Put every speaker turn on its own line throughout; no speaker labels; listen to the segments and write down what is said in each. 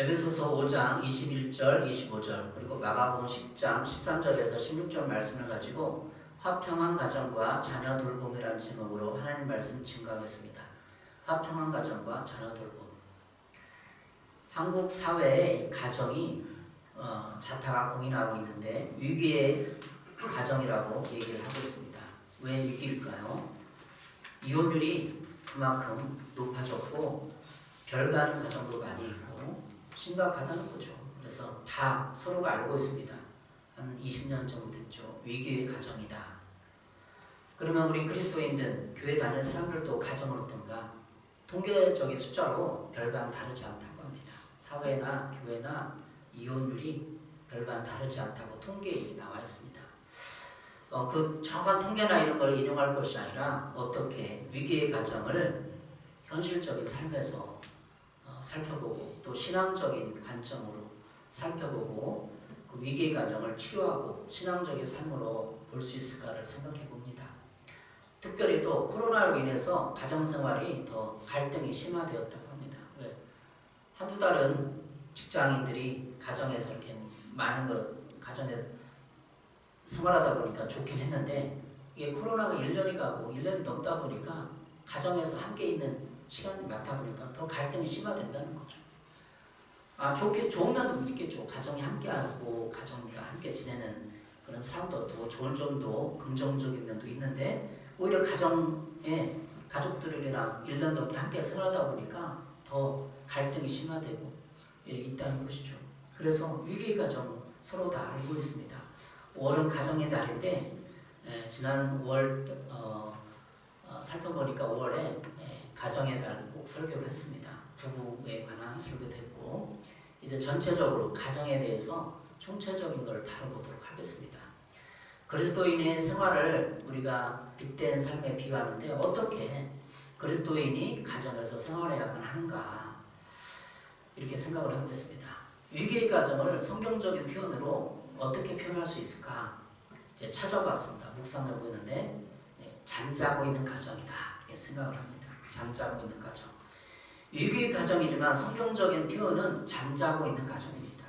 에베소서 5장 21절 25절 그리고 마가복음 10장 13절에서 16절 말씀을 가지고 화평한 가정과 자녀 돌봄이라는 제목으로 하나님 말씀 증거하겠습니다. 화평한 가정과 자녀 돌봄. 한국 사회의 가정이 자타가 공인하고 있는데 위기의 가정이라고 얘기를 하고 있습니다. 왜 위기일까요? 이혼율이 그만큼 높아졌고 별다른 가정도 많이 있고 심각하다는 거죠. 그래서 다 서로가 알고 있습니다. 한 20년 정도 됐죠. 위기의 가정이다. 그러면 우리 그리스도인들, 교회 다니는 사람들도 가정은 어떤가? 통계적인 숫자로 별반 다르지 않다고 합니다. 사회나 교회나 이혼율이 별반 다르지 않다고 통계에 나와 있습니다. 그 정확한 통계나 이런 걸 인용할 것이 아니라 어떻게 위기의 가정을 현실적인 삶에서 살펴보고 또 신앙적인 관점으로 살펴보고 그 위기의 가정을 치료하고 신앙적인 삶으로 볼 수 있을까를 생각해 봅니다. 특별히 또 코로나로 인해서 가정생활이 더 갈등이 심화되었다고 합니다. 왜? 한두 달은 직장인들이 가정에서 이렇게 많은 걸 가정에 생활하다 보니까 좋긴 했는데 이게 코로나가 1년이 가고 1년이 넘다 보니까 가정에서 함께 있는 시간이 많다 보니까 더 갈등이 심화된다는 거죠. 좋은 면도 있겠죠. 가정이 함께하고 가정과 함께 지내는 그런 사람도 더 좋은 점도 긍정적인 면도 있는데 오히려 가정에 가족들이랑 1년 넘게 함께 생활하다 보니까 더 갈등이 심화되고 있다는 것이죠. 그래서 위기의 가정 서로 다 알고 있습니다. 5월은 가정의 달인데 지난 5월 살펴보니까 5월에 가정의 달 꼭 설교를 했습니다. 부부에 관한 설교도 했고 이제 전체적으로 가정에 대해서 총체적인 걸 다뤄보도록 하겠습니다. 그리스도인의 생활을 우리가 빛된 삶에 비유하는데 어떻게 그리스도인이 가정에서 생활해야만 하는가 이렇게 생각을 해보겠습니다. 위기의 가정을 성경적인 표현으로 어떻게 표현할 수 있을까 이제 찾아봤습니다. 묵상하고 있는데 잠자고 있는 가정이다 이렇게 생각을 합니다. 잠자고 있는 가정. 위기의 가정이지만 성경적인 표현은 잠자고 있는 가정입니다.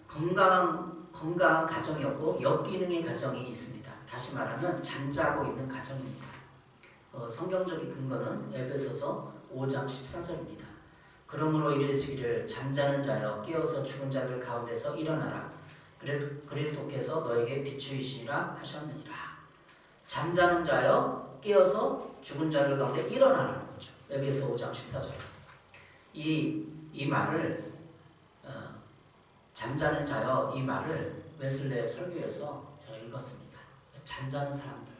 건강한 가정이었고 역기능의 가정이 있습니다. 다시 말하면 잠자고 있는 가정입니다. 성경적인 근거는 에베소서 5장 14절입니다. 그러므로 이르시기를 잠자는 자여 깨어서 죽은 자들 가운데서 일어나라. 그리스도께서 너에게 비추이시니라 하셨느니라. 잠자는 자여 깨어서 죽은 자들 가운데 일어나라는 거죠. 에베소 5장 14절. 이 말을 잠자는 자여 이 말을 웨슬레 설교에서 제가 읽었습니다. 잠자는 사람들.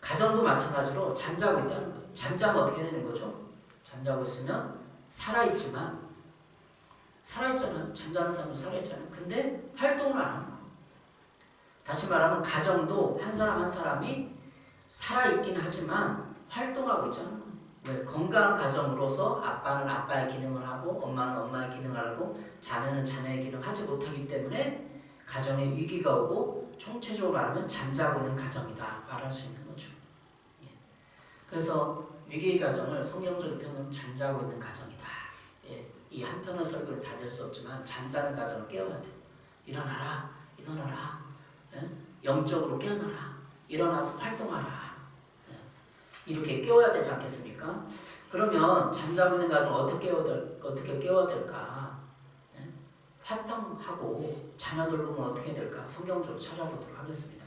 가정도 마찬가지로 잠자고 있다는 거예요. 잠자면 어떻게 되는 거죠? 잠자고 있으면 살아있잖아요. 잠자는 사람도 살아있잖아요. 근데 활동을 안 하는 거예요. 다시 말하면 가정도 한 사람 한 사람이 살아있긴 하지만 활동하고 있지 않은 거예요. 왜? 건강한 가정으로서 아빠는 아빠의 기능을 하고 엄마는 엄마의 기능을 하고 자녀는 자녀의 기능을 하지 못하기 때문에 가정에 위기가 오고 총체적으로 말하면 잠자고 있는 가정이다 말할 수 있는 거죠. 그래서 위기의 가정을 성경적인 표현은 잠자고 있는 가정이다. 이 한편의 설교를 다 될 수 없지만 잠자는 가정을 깨워야 돼. 일어나라. 영적으로 깨어나라. 일어나서 활동하라. 이렇게 깨워야 되지 않겠습니까? 그러면 잠자고 있는 가정을 어떻게 깨워야 될까? 화평하고 자녀 돌보면 어떻게 될까? 성경적으로 찾아보도록 하겠습니다.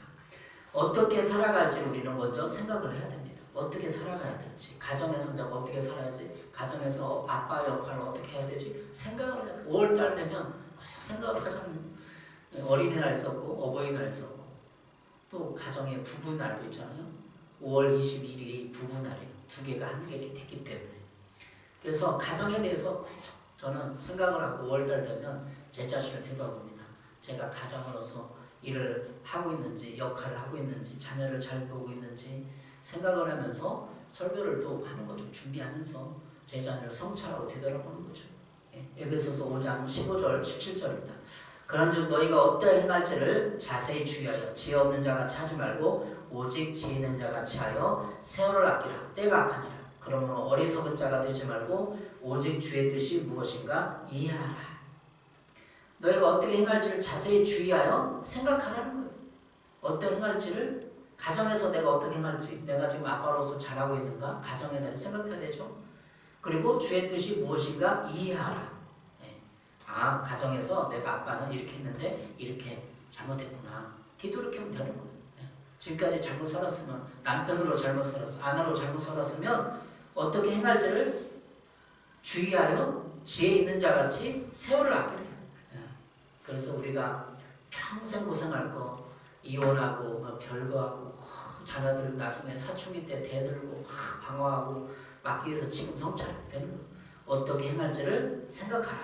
어떻게 살아갈지 우리는 먼저 생각을 해야 됩니다. 어떻게 살아가야 될지, 가정에서 내가 어떻게 살아야지, 가정에서 아빠 역할을 어떻게 해야 되지 생각을 해야 돼요. 5월달 되면 생각을 하잖아요. 어린이날 있었고 어버이날 있었고 또 가정의 부부날도 있잖아요. 5월 21일이 부부날이에요. 두 개가 한 개 됐기 때문에. 그래서 가정에 대해서 저는 생각을 하고 5월달 되면 제 자신을 되돌아봅니다. 제가 가정으로서 일을 하고 있는지, 역할을 하고 있는지, 자녀를 잘 보고 있는지 생각을 하면서 설교를 또 하는 거죠. 준비하면서 제 자녀를 성찰하고 되돌아보는 거죠. 에베소서 5장 15절, 17절입니다. 그런즉 너희가 어떠 행할지를 자세히 주의하여 지혜 없는 자같이 하지 말고 오직 지혜 있는 자같이 하여 세월을 아끼라. 때가 악하니라. 그러므로 어리석은 자가 되지 말고 오직 주의 뜻이 무엇인가 이해하라. 너희가 어떻게 행할지를 자세히 주의하여 생각하라는 거예요. 어떻게 행할지를, 가정에서 내가 어떻게 행할지, 내가 지금 아빠로서 잘하고 있는가, 가정에 대해 생각해야 되죠. 그리고 주의 뜻이 무엇인가 이해하라. 아, 가정에서 내가 아빠는 이렇게 했는데 이렇게 잘못했구나. 뒤돌이키면 되는 거예요. 지금까지 잘못 살았으면, 남편으로 잘못 살았으면, 아내로 잘못 살았으면 어떻게 행할지를 주의하여 지혜 있는 자같이 세월을 아끼래요. 그래서 우리가 평생 고생할 거, 이혼하고 별거 하고 자녀들 나중에 사춘기 때 대들고 방어하고 막기 위해서 지금 성찰이 되는 거. 어떻게 행할지를 생각하라.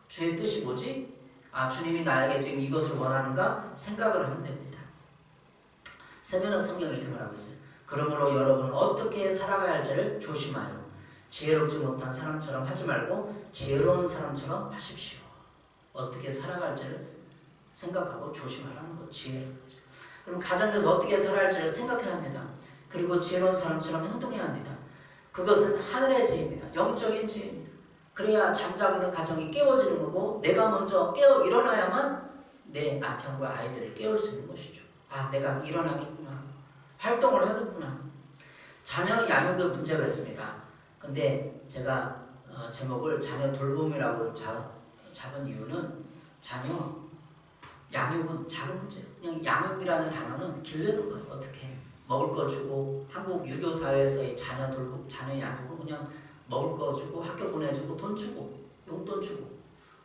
주의 뜻이 뭐지? 아, 주님이 나에게 지금 이것을 원하는가 생각을 하면 됩니다. 세변학 성경이 이렇게 말하고 있어요. 그러므로 여러분은 어떻게 살아가야 할지를 조심하여 지혜롭지 못한 사람처럼 하지 말고 지혜로운 사람처럼 하십시오. 어떻게 살아갈지를 생각하고 조심하라는 거, 지혜라는 거죠. 그럼 가정에서 어떻게 살아야 할지를 생각해야 합니다. 그리고 지혜로운 사람처럼 행동해야 합니다. 그것은 하늘의 지혜입니다. 영적인 지혜입니다. 그래야 잠자고 있는 가정이 깨워지는 거고, 내가 먼저 깨어 일어나야만 내 남편과 아이들을 깨울 수 있는 것이죠. 아, 내가 일어나겠구나. 활동을 해야겠구나. 자녀 양육의 문제가 있습니다. 근데 제가 제목을 자녀 돌봄이라고 잡은 이유는 자녀 양육은 작은 문제예요. 그냥 양육이라는 단어는 길르는 거예요. 어떻게 먹을 거 주고, 한국 유교 사회에서의 자녀 돌봄, 자녀 양육은 그냥 먹을 거 주고, 학교 보내주고, 돈 주고, 용돈 주고,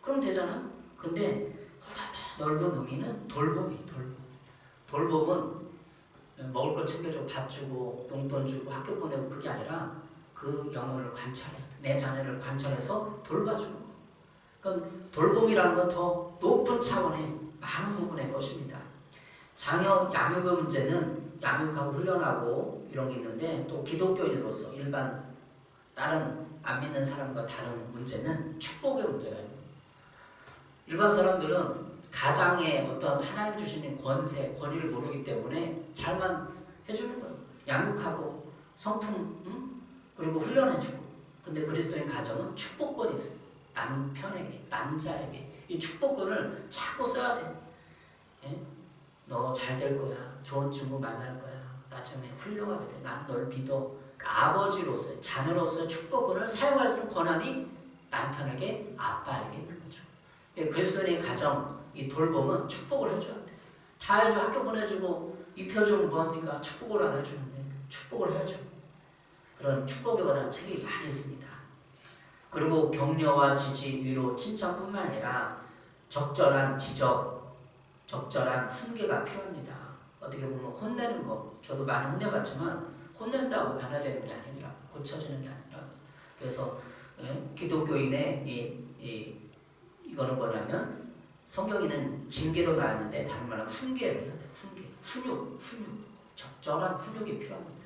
그럼 되잖아요. 근데 보다 더 넓은 의미는 돌봄이, 돌봄은 먹을 거 챙겨주고, 밥 주고, 용돈 주고, 학교 보내고, 그게 아니라 그 영혼을 관찰해야 돼. 내 자녀를 관찰해서 돌봐주는 거. 그러니까 돌봄이라는 건 더 높은 차원의 많은 부분의 것입니다. 자녀 양육의 문제는 양육하고 훈련하고 이런 게 있는데, 또 기독교인으로서 일반 다른 안 믿는 사람과 다른 문제는 축복의 문제가 있는 거예요. 일반 사람들은 가장의 어떤 하나님 주시는 권세, 권위를 모르기 때문에 잘만 해주는 거예요. 양육하고 성품, 그리고 훈련해주고. 근데 그리스도인 가정은 축복권이 있어요. 남편에게, 남자에게 이 축복권을 자꾸 써야 돼. 너 잘 될 거야. 좋은 친구 만날 거야. 나중에 훌륭하게 돼. 난 널 믿어. 그러니까 아버지로서의, 자녀로서의 축복권을 사용할 수 있는 권한이 남편에게, 아빠에게 있는 거죠. 그리스도인의 가정, 이 돌봄은 축복을 해줘야 돼. 다 해줘. 학교 보내주고 입혀주면 뭐합니까? 축복을 안 해주는데 축복을 해야죠. 그런 축복에 관한 책이 많이 있습니다. 그리고 격려와 지지, 위로, 칭찬뿐만 아니라 적절한 지적, 적절한 훈계가 필요합니다. 어떻게 보면 혼내는 거, 저도 많이 혼내봤지만 혼낸다고 변화되는 게 아니더라고요. 고쳐지는 게 아니더라고요. 그래서 기독교인의 이거는 뭐냐면, 성경에는 징계로 나왔는데 다른 말로 훈계를 해야 돼요. 훈육, 적절한 훈육이 필요합니다.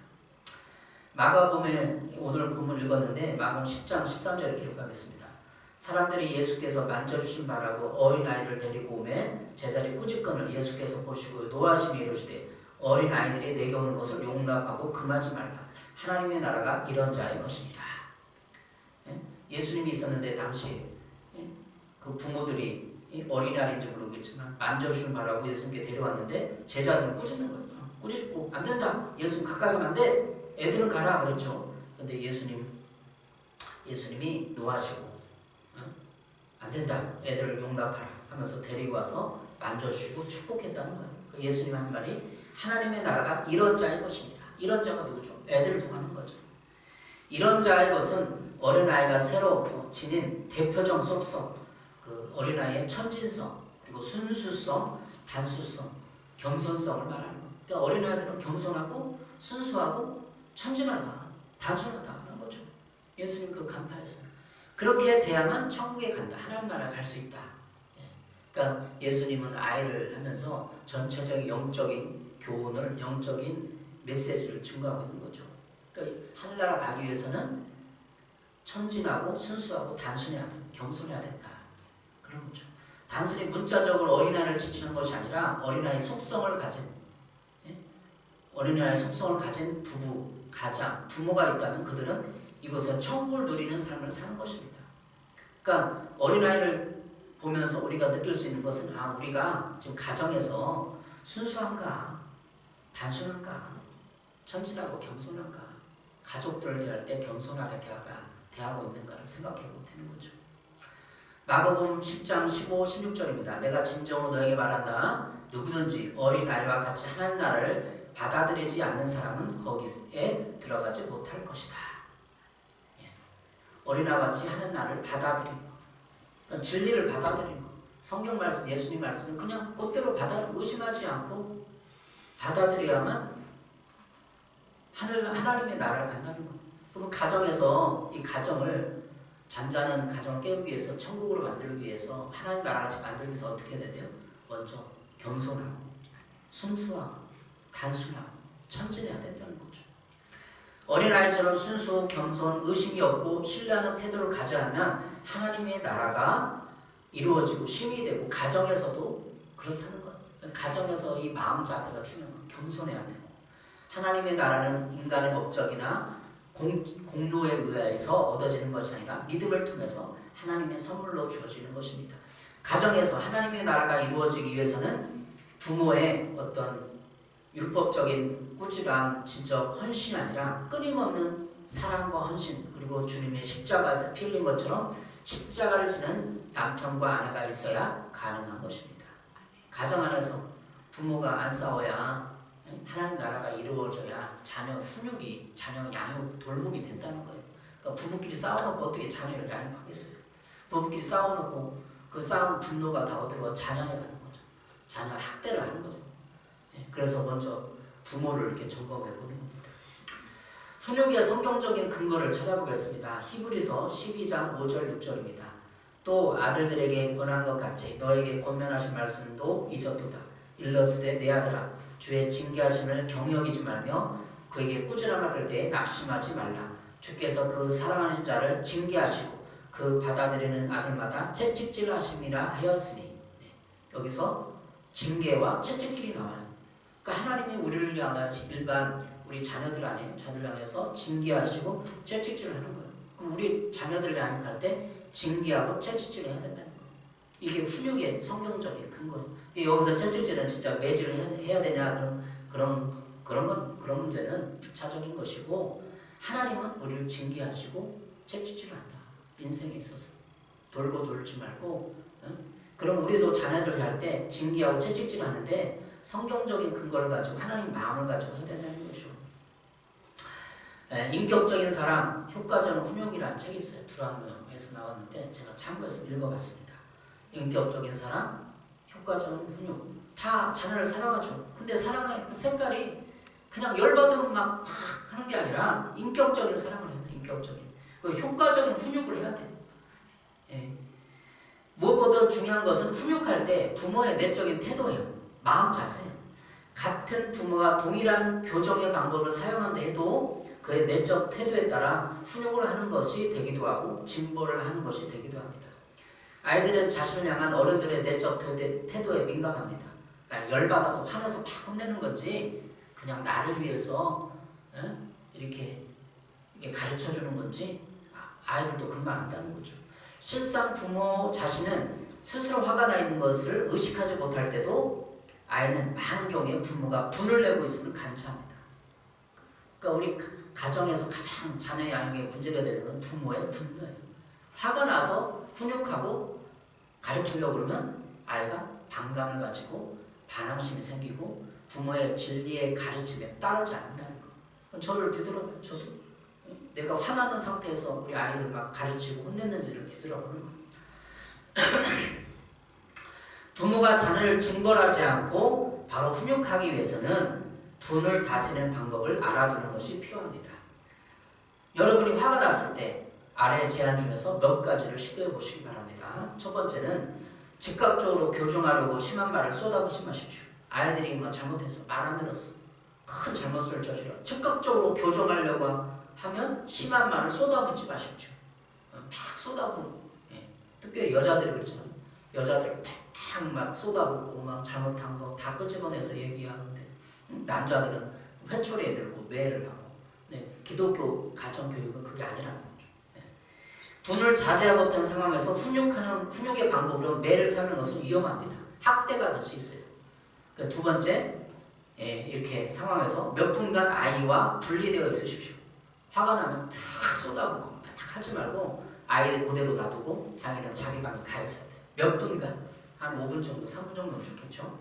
마가복음에 오늘 본문 읽었는데 마가복음 10장 13절을 기록하겠습니다. 사람들이 예수께서 만져주신 말하고 어린아이를 데리고 오매 제자리 꾸짖건을 예수께서 보시고 노하심이 이르시되 어린아이들이 내게 오는 것을 용납하고 금하지 말라. 하나님의 나라가 이런 자의 것이니라. 예수님이 있었는데 당시 그 부모들이 어린아이인지 모르겠지만 만져주신 말하고 예수님께 데려왔는데 제자들은 꾸짖는 거예요. 꾸짖고 안 된다. 예수님 가까이 가면 안 돼. 애들은 가라 그랬죠. 근데 예수님이 노하시고 안 된다. 애들을 용납하라 하면서 데리고 와서 만져주시고 축복했다는 거예요. 예수님 한 말이 하나님의 나라가 이런 자의 것입니다. 이런 자가 누구죠? 애들을 통하는 거죠. 이런 자의 것은 어린아이가 새로 지닌 대표적 속성, 그 어린아이의 천진성, 그리고 순수성, 단수성, 겸손성을 말하는 거예요. 그러니까 어린아이들은 겸손하고 순수하고 천진하다, 단순하다는 거죠. 예수님 그 간파했어요. 그렇게 돼야만 천국에 간다. 하나님 나라에 갈 수 있다. 그러니까 예수님은 아이를 하면서 전체적인 영적인 교훈을, 영적인 메시지를 증거하고 있는 거죠. 그러니까 하늘나라 가기 위해서는 천진하고 순수하고 단순해야 된다. 겸손해야 된다. 그런 거죠. 단순히 문자적으로 어린아이를 지치는 것이 아니라 어린아이의 속성을 가진 부부, 가장, 부모가 있다면 그들은 이곳에 천국을 누리는 삶을 사는 것입니다. 그러니까 어린아이를 보면서 우리가 느낄 수 있는 것은 우리가 지금 가정에서 순수한가, 단순한가, 천진하고 겸손한가, 가족들을 대할 때 겸손하게 대하고 있는가를 생각해 보면 되는 거죠. 마가복음 10장 15, 16절입니다. 내가 진정으로 너에게 말한다. 누구든지 어린아이와 같이 하나님 나라를 받아들이지 않는 사람은 거기에 들어가지 못할 것이다. 어린아이와 같이 하나님 나라를 받아들이는 것, 그러니까 진리를 받아들이는 것, 성경 말씀, 예수님 말씀을 그냥 그대로 의심하지 않고 받아들여야만 하나님의 나라를 간다는 것. 그럼 가정에서 이 가정을, 잠자는 가정을 깨우기 위해서, 천국으로 만들기 위해서, 하나님 나라를 만들기 위해서 어떻게 해야 돼요? 먼저 겸손하고 순수하고 단순하고 천진해야 된다는 거죠. 어린아이처럼 순수, 겸손, 의심이 없고 신뢰하는 태도를 가져야 하면 하나님의 나라가 이루어지고 심이 되고, 가정에서도 그렇다는 거예요. 가정에서 이 마음 자세가 중요한 거예요. 겸손해야 되고, 하나님의 나라는 인간의 업적이나 공로에 의해서 얻어지는 것이 아니라 믿음을 통해서 하나님의 선물로 주어지는 것입니다. 가정에서 하나님의 나라가 이루어지기 위해서는 부모의 어떤 율법적인 꾸지람, 지적, 헌신이 아니라 끊임없는 사랑과 헌신, 그리고 주님의 십자가에서 피 흘린 것처럼 십자가를 지는 남편과 아내가 있어야 가능한 것입니다. 가정 안에서 부모가 안 싸워야 하나님 나라가 이루어져야 자녀 훈육이, 자녀 양육, 돌봄이 된다는 거예요. 그러니까 부부끼리 싸워놓고 어떻게 자녀를 양육하겠어요? 부부끼리 싸워놓고 그 싸움 분노가 다 어디로 자녀에 가는 거죠. 자녀 학대를 하는 거죠. 그래서 먼저 부모를 이렇게 점검해 보는 겁니다. 훈육의 성경적인 근거를 찾아보겠습니다. 히브리서 12장 5절 6절입니다. 또 아들들에게 권한 것 같이 너에게 권면하신 말씀도 잊었도다. 일러스되 내 아들아 주의 징계하심을 경여기지 말며 그에게 꾸지람을 할 때에 낙심하지 말라. 주께서 그 사랑하는 자를 징계하시고 그 받아들이는 아들마다 채찍질 하심이라 하였으니, 여기서 징계와 채찍질이 나와요. 그러니까 하나님이 우리를 향한 일반 우리 자녀들 향해서 징계하시고 채찍질을 하는 거예요. 그럼 우리 자녀들을 향할 때 징계하고 채찍질을 해야 된다는 거예요. 이게 훈육의 성경적인 근거예요. 근데 여기서 채찍질은 진짜 매질을 해야 되냐 그런 문제는 부차적인 것이고, 하나님은 우리를 징계하시고 채찍질을 한다. 인생에 있어서 돌고 돌지 말고, 그럼 우리도 자녀들 할 때 징계하고 채찍질을 하는데 성경적인 근거를 가지고 하나님 마음을 가지고 해야 된다는 거죠. 인격적인 사랑, 효과적인 훈육이라는 책이 있어요. 두란노에서 나왔는데 제가 참고해서 읽어봤습니다. 인격적인 사랑, 효과적인 훈육. 다 자녀를 사랑하죠. 근데 사랑의 그 색깔이 그냥 열받으면 막 하는 게 아니라 인격적인 사랑을 해야 돼요. 인격적인. 그 효과적인 훈육을 해야 돼요. 무엇보다 중요한 것은 훈육할 때 부모의 내적인 태도예요. 마음 자세예요. 같은 부모가 동일한 교정의 방법을 사용한다 해도 그의 내적 태도에 따라 훈육을 하는 것이 되기도 하고 진보를 하는 것이 되기도 합니다. 아이들은 자신을 향한 어른들의 내적 태도에 민감합니다. 그러니까 열받아서 화내서 막 혼내는 건지, 그냥 나를 위해서 이렇게 가르쳐주는 건지 아이들도 금방 안다는 거죠. 실상 부모 자신은 스스로 화가 나 있는 것을 의식하지 못할 때도 아이는 많은 경우에 부모가 분을 내고 있음을 간주합니다. 그러니까 우리 가정에서 가장 자녀 양육에 문제가 되는 건 부모의 분노예요. 화가 나서 훈육하고 가르치려고 그러면 아이가 반감을 가지고 반항심이 생기고 부모의 진리의 가르침에 따르지 않는다는 거. 저를 뒤돌아봐요. 내가 화나는 상태에서 우리 아이를 막 가르치고 혼냈는지를 뒤돌아보는 거예요. 부모가 자녀를 징벌하지 않고 바로 훈육하기 위해서는 분을 다스리는 방법을 알아두는 것이 필요합니다. 여러분이 화가 났을 때 아래 제안 중에서 몇 가지를 시도해 보시기 바랍니다. 첫 번째는 즉각적으로 교정하려고 심한 말을 쏟아붓지 마십시오. 아이들이 뭐 잘못해서 말 안 들었어. 큰 잘못을 저질러 즉각적으로 교정하려고 하면 심한 말을 쏟아붓지 마십시오. 막 쏟아붓고, 특별히 여자들이 그렇잖아요. 여자들 막 쏟아붓고 막 잘못한 거 다 끄집어내서 얘기하는데, 남자들은 회초리에 들고 매를 하고, 기독교 가정교육은 그게 아니라는 거죠. 예. 분을 자제하지 못한 상황에서 훈육의 방법으로 매를 사용하는 것은 위험합니다. 학대가 될 수 있어요. 두 번째, 이렇게 상황에서 몇 분간 아이와 분리되어 있으십시오. 화가 나면 다 쏟아붓고 딱 하지 말고 아이를 그대로 놔두고 자기는 자기 방에 가 있어야 돼요. 몇 분간, 한 5분 정도, 3분 정도면 좋겠죠.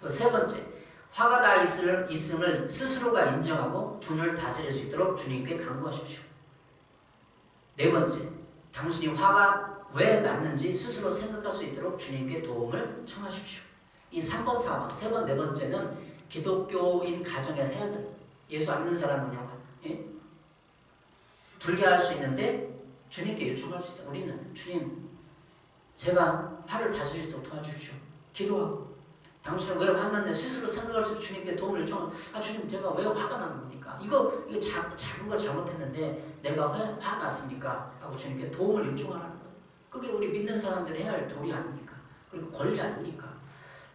세 번째, 화가 나 있음을 스스로가 인정하고 분을 다스릴 수 있도록 주님께 간구하십시오. 네 번째, 당신이 화가 왜 났는지 스스로 생각할 수 있도록 주님께 도움을 청하십시오. 이 3번, 4번, 3번, 네 번째는 기독교인 가정에서 해야 돼요. 예수 안 믿는 사람은 그냥 불리할 수 있는데 주님께 요청할 수 있어요. 우리는 주님, 제가 화를 다스릴 수 있도록 도와주십시오. 기도하고 당신은 왜 화났는데 스스로 생각할 수 있도록 주님께 도움을 요청하고 주님, 제가 왜 화가 납니까? 이거 작은 걸 잘못했는데 내가 왜 화났습니까? 하고 주님께 도움을 요청하라는 거예요. 그게 우리 믿는 사람들이 해야 할 도리 아닙니까? 그리고 권리 아닙니까?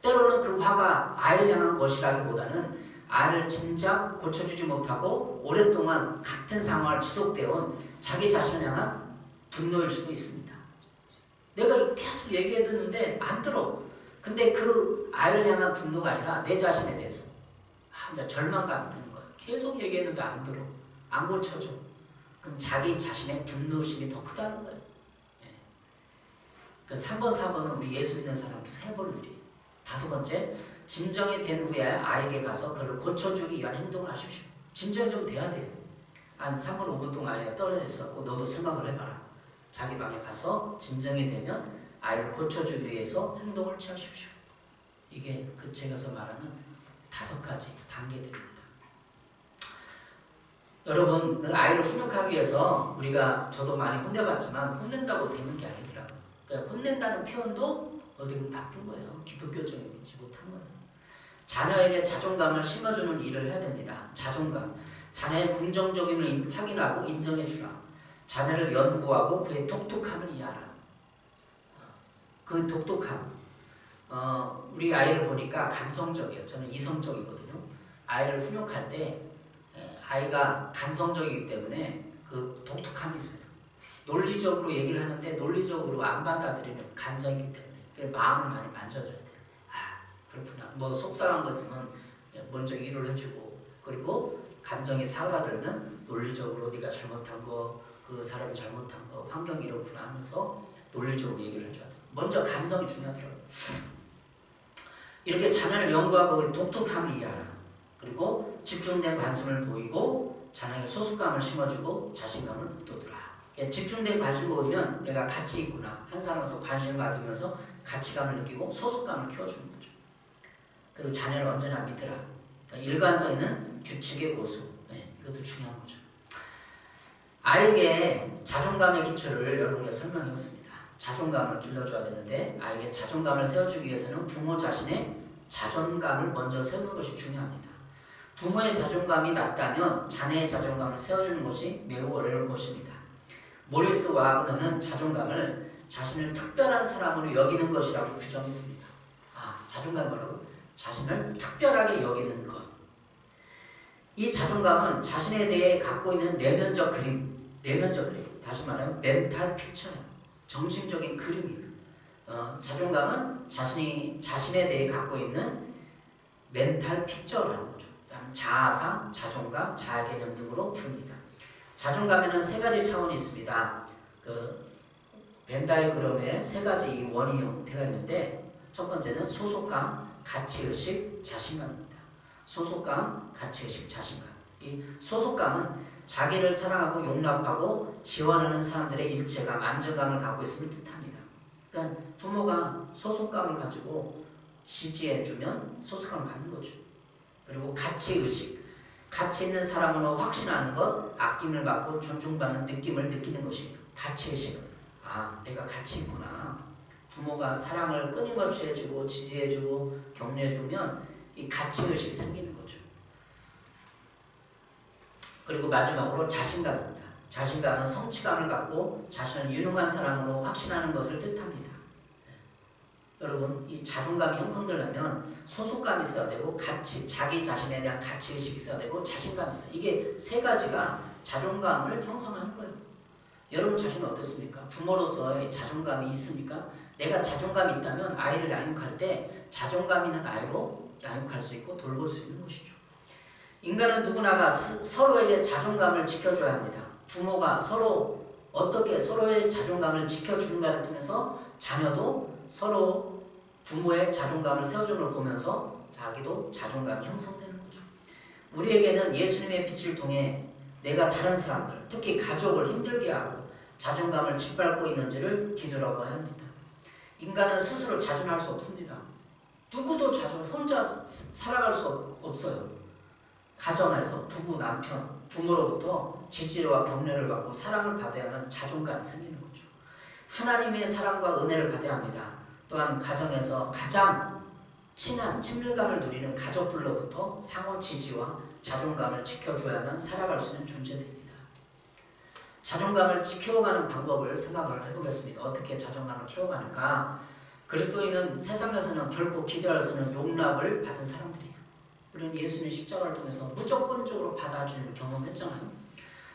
때로는 그 화가 아이를 향한 것이라기보다는 아이를 진작 고쳐주지 못하고 오랫동안 같은 상황을 지속되어 온 자기 자신을 향한 분노일 수도 있습니다. 내가 계속 얘기해 듣는데 안 들어. 근데 그 아이를 향한 분노가 아니라 내 자신에 대해서 이제 절망감이 드는 거야. 계속 얘기했는데 안 들어. 안 고쳐줘. 그럼 자기 자신의 분노심이 더 크다는 거예요. 그 3번, 4번은 우리 예수 믿는 사람부터 해볼 일이에요. 다섯 번째, 진정이 된 후에 아이에게 가서 그를 고쳐주기 위한 행동을 하십시오. 진정이 좀 돼야 돼요. 한 3분, 5분 동안 아이가 떨어져 있었고 너도 생각을 해봐라. 자기 방에 가서 진정이 되면 아이를 고쳐주기 위해서 행동을 취하십시오. 이게 그 책에서 말하는 5가지 단계들입니다. 여러분, 그 아이를 훈육하기 위해서 우리가 저도 많이 혼내봤지만 혼낸다고 되는 게 아니더라고요. 그러니까 혼낸다는 표현도 어떻게 보면 나쁜 거예요. 기독교적이지 못한 거예요. 자녀에게 자존감을 심어주는 일을 해야 됩니다. 자존감. 자녀의 긍정적임을 확인하고 인정해 주라. 자녀를 연구하고 그의 똑똑함을 이해하라. 그 똑똑함. 우리 아이를 보니까 감성적이에요. 저는 이성적이거든요. 아이를 훈육할 때 아이가 감성적이기 때문에 그 독특함이 있어요. 논리적으로 얘기를 하는데 논리적으로 안 받아들이는 감성이기 때문에 마음을 많이 만져줘야 돼요. 그렇구나. 뭐 속상한 거 있으면 먼저 위로를 해주고, 그리고 감정이 사그라들면 논리적으로 네가 잘못한 거, 그 사람이 잘못한 거, 환경이 이렇구나 하면서 논리적으로 얘기를 해줘야 돼요. 먼저 감성이 중요하더라고요. 이렇게 자녀를 연구하고 독특함을 이해하라. 그리고 집중된 관심을 보이고 자녀에게 소속감을 심어주고 자신감을 북돋우라. 집중된 관심 보이면 내가 가치 있구나. 한 사람으로서 관심을 받으면서 가치감을 느끼고 소속감을 키워주는 거죠. 그리고 자녀를 언제나 믿으라. 그러니까 일관성 있는 규칙의 고수. 이것도 중요한 거죠. 아이에게 자존감의 기초를 여러분께 설명했습니다. 자존감을 길러줘야 되는데 아이에게 자존감을 세워주기 위해서는 부모 자신의 자존감을 먼저 세우는 것이 중요합니다. 부모의 자존감이 낮다면 자녀의 자존감을 세워주는 것이 매우 어려울 것입니다. 모리스 와그너는 자존감을 자신을 특별한 사람으로 여기는 것이라고 규정했습니다. 자존감 뭐라고? 자신을 특별하게 여기는 것. 이 자존감은 자신에 대해 갖고 있는 내면적 그림, 다시 말하면 멘탈 픽처예요. 정신적인 그림이에요. 자존감은 자신에 대해 갖고 있는 멘탈 픽처라는 거죠. 자아상, 자존감, 자아개념 등으로 부릅니다. 자존감에는 3가지 차원이 있습니다. 벤다이그램에 3가지 원이 형태가 있는데, 첫 번째는 소속감, 가치의식, 자신감입니다. 소속감, 가치의식, 자신감. 이 소속감은 자기를 사랑하고 용납하고 지원하는 사람들의 일체감, 안정감을 갖고 있음을 뜻합니다. 그러니까 부모가 소속감을 가지고 지지해주면 소속감을 갖는 거죠. 그리고 가치의식, 가치 있는 사람으로 확신하는 것, 아낌을 받고 존중받는 느낌을 느끼는 것이에요. 가치의식은 내가 가치 있구나. 부모가 사랑을 끊임없이 해주고 지지해주고 격려해주면 이 가치의식이 생기는 거죠. 그리고 마지막으로 자신감입니다. 자신감은 성취감을 갖고 자신을 유능한 사람으로 확신하는 것을 뜻합니다. 여러분, 이 자존감이 형성되려면 소속감이 있어야 되고 자기 자신에 대한 가치의식이 있어야 되고 자신감이 있어야 돼요. 이게 3가지가 자존감을 형성하는 거예요. 여러분 자신은 어떻습니까? 부모로서의 자존감이 있습니까? 내가 자존감이 있다면 아이를 양육할 때 자존감 있는 아이로 양육할 수 있고 돌볼 수 있는 것이죠. 인간은 누구나가 서로에게 자존감을 지켜줘야 합니다. 부모가 어떻게 서로의 자존감을 지켜주는가를 통해서 자녀도 서로 부모의 자존감을 세워주는 걸 보면서 자기도 자존감이 형성되는 거죠. 우리에게는 예수님의 빛을 통해 내가 다른 사람들, 특히 가족을 힘들게 하고 자존감을 짓밟고 있는지를 뒤돌아봐야 합니다. 인간은 스스로 자존할 수 없습니다. 누구도 혼자 살아갈 수 없어요. 가정에서 부부, 남편, 부모로부터 지지와 격려를 받고 사랑을 받아야만 자존감이 생기는 거죠. 하나님의 사랑과 은혜를 받아야 합니다. 또한 가정에서 가장 친한 친밀감을 누리는 가족들로부터 상호 지지와 자존감을 지켜줘야만 살아갈 수 있는 존재들입니다. 자존감을 키워가는 방법을 생각을 해보겠습니다. 어떻게 자존감을 키워가는가? 그리스도인은 세상에서는 결코 기대할 수 없는 용납을 받은 사람들이에요. 우리는 예수님의 십자가를 통해서 무조건적으로 받아주는 경험했잖아요.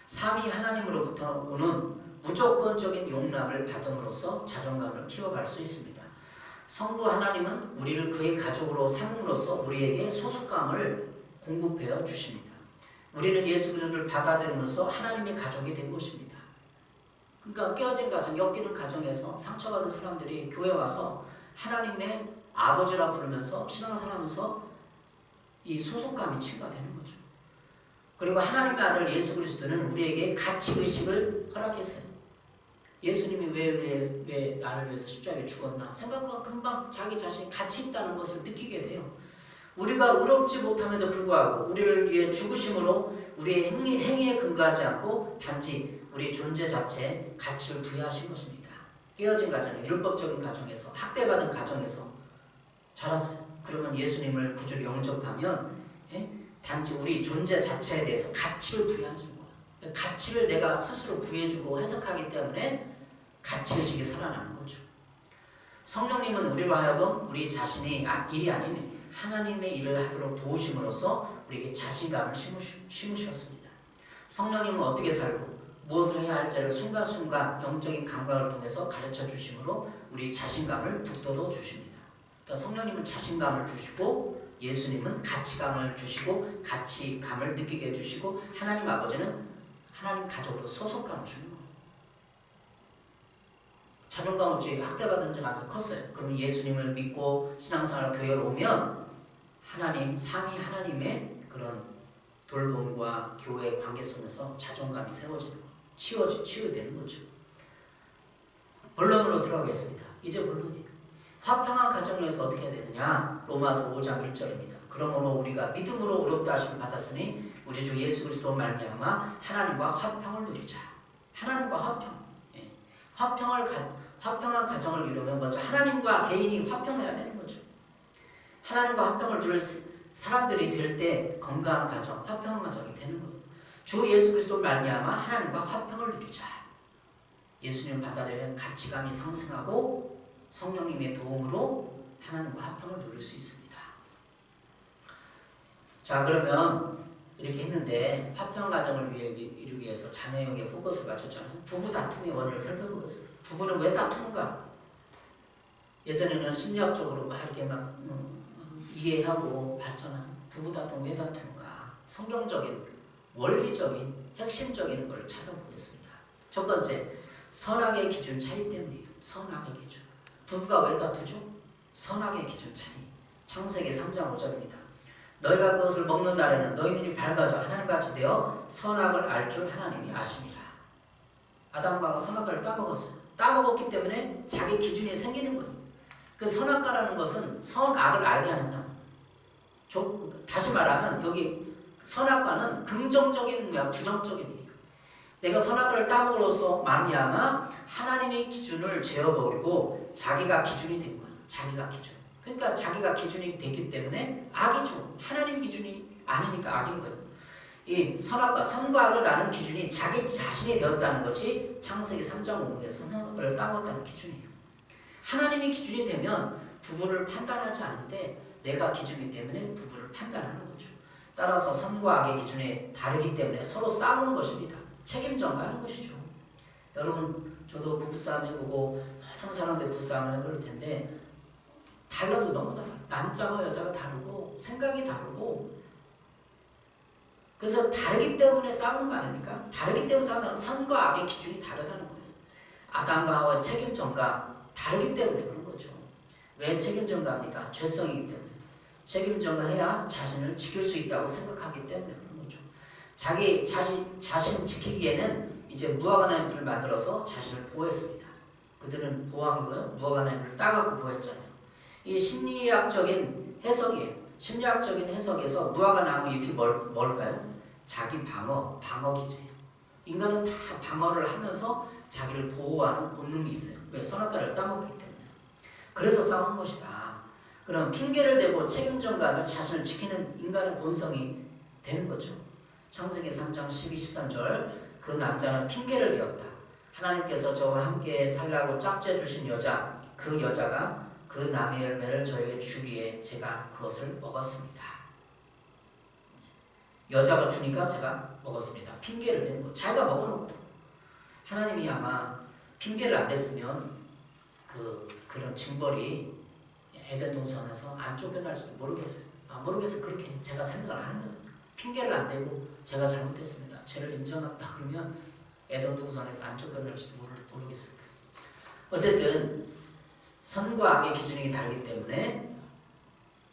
삼위 하나님으로부터 오는 무조건적인 용납을 받음으로써 자존감을 키워갈 수 있습니다. 성부 하나님은 우리를 그의 가족으로 삼음으로써 우리에게 소속감을 공급해 주십니다. 우리는 예수 그리스도를 받아들이면서 하나님의 가족이 된 것입니다. 그러니까 깨어진 가정, 엮이는 가정에서 상처받은 사람들이 교회 와서 하나님의 아버지라 부르면서 신앙생활하면서 이 소속감이 치유가 되는 거죠. 그리고 하나님의 아들 예수 그리스도는 우리에게 가치의식을 허락했어요. 예수님이 왜 나를 위해서 십자가에 죽었나 생각보다 금방 자기 자신이 가치 있다는 것을 느끼게 돼요. 우리가 의롭지 못함에도 불구하고 우리를 위해 죽으심으로 우리의 행위에 근거하지 않고 단지 우리 존재 자체에 가치를 부여하신 것입니다. 깨어진 가정, 율법적인 가정에서 학대받은 가정에서 자랐어요. 그러면 예수님을 구주로 영접하면 단지 우리 존재 자체에 대해서 가치를 부여해주는 거예요. 가치를 내가 스스로 부여해주고 해석하기 때문에 가치의식이 살아나는 거죠. 성령님은 우리로 하여금 우리 자신이 일이 아닌 하나님의 일을 하도록 도우심으로써 우리에게 자신감을 심으셨습니다. 성령님은 어떻게 살고 무엇을 해야 할지를 순간순간 영적인 감각을 통해서 가르쳐 주심으로 우리 자신감을 북돋워 주십니다. 그러니까 성령님은 자신감을 주시고 예수님은 가치감을 주시고 가치감을 느끼게 해주시고 하나님 아버지는 하나님 가족으로 소속감을 주는 거예요. 자존감 없이 학대받은 적 아주 컸어요. 그러면 예수님을 믿고 신앙생활 교회에 오면 하나님, 삼위 하나님의 그런 돌봄과 교회의 관계 속에서 자존감이 세워지는 거예요. 치유되는 거죠. 본론으로 들어가겠습니다. 이제 본론이에요. 화평한 가정을 위해서 어떻게 해야 되느냐? 로마서 5장 1절입니다. 그러므로 우리가 믿음으로 의롭다 하심을 받았으니 우리 주 예수 그리스도 말미암아 하나님과 화평을 누리자. 하나님과 화평. 화평한 가정을 이루면 먼저 하나님과 개인이 화평해야 되는 거죠. 하나님과 화평을 누릴 사람들이 될 때 건강한 가정, 화평한 가정이 되는 거예요. 주 예수 그리스도 말미암아 하나님과 화평을 누리자. 예수님을 받아들이면 가치감이 상승하고 성령님의 도움으로 하나님과 화평을 누릴 수 있습니다. 자, 그러면 이렇게 했는데 화평 가정을 이루기 위해서 자녀에게 포커스를 맞췄잖아요. 부부 다툼의 원인을 살펴보겠습니다. 부부는 왜 다투는가? 예전에는 심리학적으로 이렇게 이해하고 봤잖아요. 부부 다툼 왜 다투는가? 성경적인, 원리적인, 핵심적인 걸 찾아보겠습니다. 첫 번째, 선악의 기준 차이 때문이에요. 선악의 기준. 부부가 왜 다투죠? 선악의 기준 차이. 창세기 3장 5절입니다. 너희가 그것을 먹는 날에는 너희 눈이 밝아져 하나님같이 되어 선악을 알 줄 하나님이 아심이라. 아담과 선악과를 따먹었어요. 따먹었기 때문에 자기 기준이 생기는 거예요. 그 선악과라는 것은 선악을 알게 하는다. 다시 말하면 여기 선악과는 긍정적인 거야, 부정적인 거예요. 내가 선악과를 따먹으로써 말미암아 하나님의 기준을 재어버리고 자기가 기준이 된 거예요. 자기가 기준. 그러니까 자기가 기준이 됐기 때문에 악이죠. 하나님 기준이 아니니까 악인 거예요. 이 선악과, 선과 악을 나는 기준이 자기 자신이 되었다는 것이 창세기 3장 5절에 선악과를 따먹었다는 기준이에요. 하나님이 기준이 되면 부부를 판단하지 않는데 내가 기준이기 때문에 부부를 판단하는 거죠. 따라서 선과 악의 기준이 다르기 때문에 서로 싸우는 것입니다. 책임 전가하는 것이죠. 여러분, 저도 부부싸움 해보고 모든 사람들 부부싸움 해볼 텐데 달라도 너무 달라. 남자와 여자가 다르고 생각이 다르고, 그래서 다르기 때문에 싸우는 거 아닙니까? 다르기 때문에 싸우는 선과 악의 기준이 다르다는 거예요. 아담과 하와의 책임 전가 다르기 때문에 그런 거죠. 왜 책임 전가합니까? 죄성이기 때문에. 책임 전가해야 자신을 지킬 수 있다고 생각하기 때문에 그런 거죠. 자기 자신 지키기에는 이제 무화과나무 잎을 만들어서 자신을 보호했습니다. 그들은 보호하고요, 무화과나무 잎을 따갖고 보호했잖아요. 이 심리학적인 해석이에요. 심리학적인 해석에서 무화과나무 잎이 뭘까요? 자기 방어기제예요. 인간은 다 방어를 하면서 자기를 보호하는 본능이 있어요. 왜? 선악과를 따먹기 때문에. 그래서 싸우는 것이다. 그럼 핑계를 대고 책임 전가하며 자신을 지키는 인간의 본성이 되는 거죠. 창세기 3장 12, 13절 그 남자는 핑계를 대었다. 하나님께서 저와 함께 살라고 짝지어 주신 여자, 그 여자가 그 나무의 열매를 저에게 주기에 제가 그것을 먹었습니다. 여자가 주니까 제가 먹었습니다. 핑계를 대는 거. 자기가 먹어놓고. 하나님이 아마 핑계를 안 댔으면 그런 징벌이 에덴 동산에서 안 쫓겨날지도 모르겠어요. 모르겠어요. 그렇게 제가 생각을 하는 거예요. 핑계를 안 대고 제가 잘못했습니다. 죄를 인정한다 그러면 에덴 동산에서 안 쫓겨날지도 모르겠어요. 어쨌든 선과 악의 기준이 다르기 때문에